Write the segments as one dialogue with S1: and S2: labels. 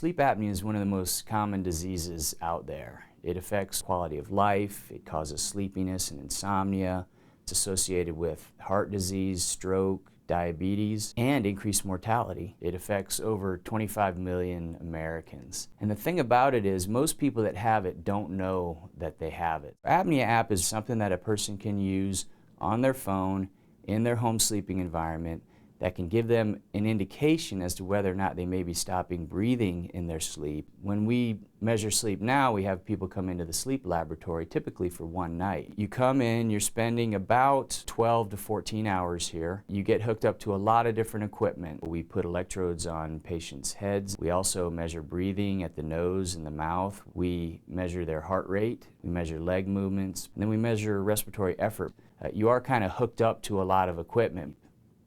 S1: Sleep apnea is one of the most common diseases out there. It affects quality of life, it causes sleepiness and insomnia. It's associated with heart disease, stroke, diabetes, and increased mortality. It affects over 25 million Americans. And the thing about it is most people that have it don't know that they have it. ApneaApp is something that a person can use on their phone in their home sleeping environment that can give them an indication as to whether or not they may be stopping breathing in their sleep. When we measure sleep now, we have people come into the sleep laboratory typically for one night. You come in, you're spending about 12 to 14 hours here. You get hooked up to a lot of different equipment. We put electrodes on patients' heads. We also measure breathing at the nose and the mouth. We measure their heart rate. We measure leg movements. And then we measure respiratory effort. You are kind of hooked up to a lot of equipment.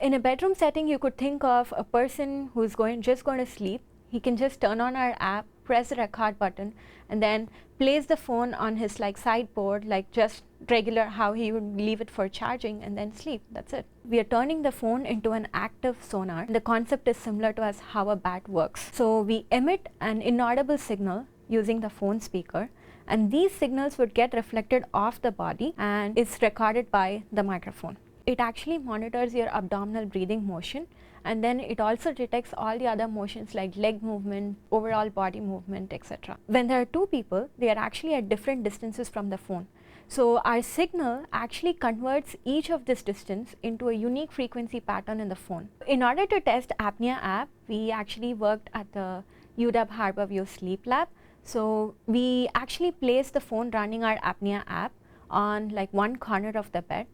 S2: In a bedroom setting, you could think of a person who's just going to sleep. He can just turn on our app, press the record button, and then place the phone on his sideboard, just regular how he would leave it for charging, and then sleep. That's it. We are turning the phone into an active sonar. The concept is similar to as how a bat works. So we emit an inaudible signal using the phone speaker, and these signals would get reflected off the body and is recorded by the microphone. It actually monitors your abdominal breathing motion, and then it also detects all the other motions like leg movement, overall body movement, etc. When there are two people, they are actually at different distances from the phone. So our signal actually converts each of this distance into a unique frequency pattern in the phone. In order to test ApneaApp, we actually worked at the UW Harborview Sleep Lab. So we actually placed the phone running our ApneaApp on one corner of the bed.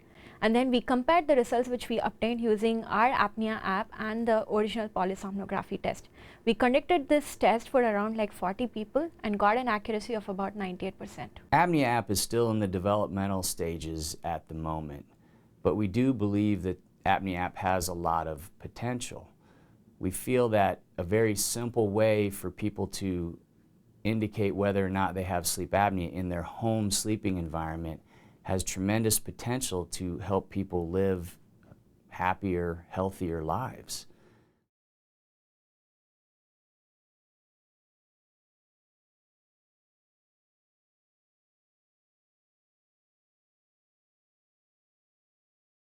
S2: And then we compared the results which we obtained using our ApneaApp and the original polysomnography test. We conducted this test for around 40 people and got an accuracy of about 98%.
S1: ApneaApp is still in the developmental stages at the moment, but we do believe that ApneaApp has a lot of potential. We feel that a very simple way for people to indicate whether or not they have sleep apnea in their home sleeping environment has tremendous potential to help people live happier, healthier lives.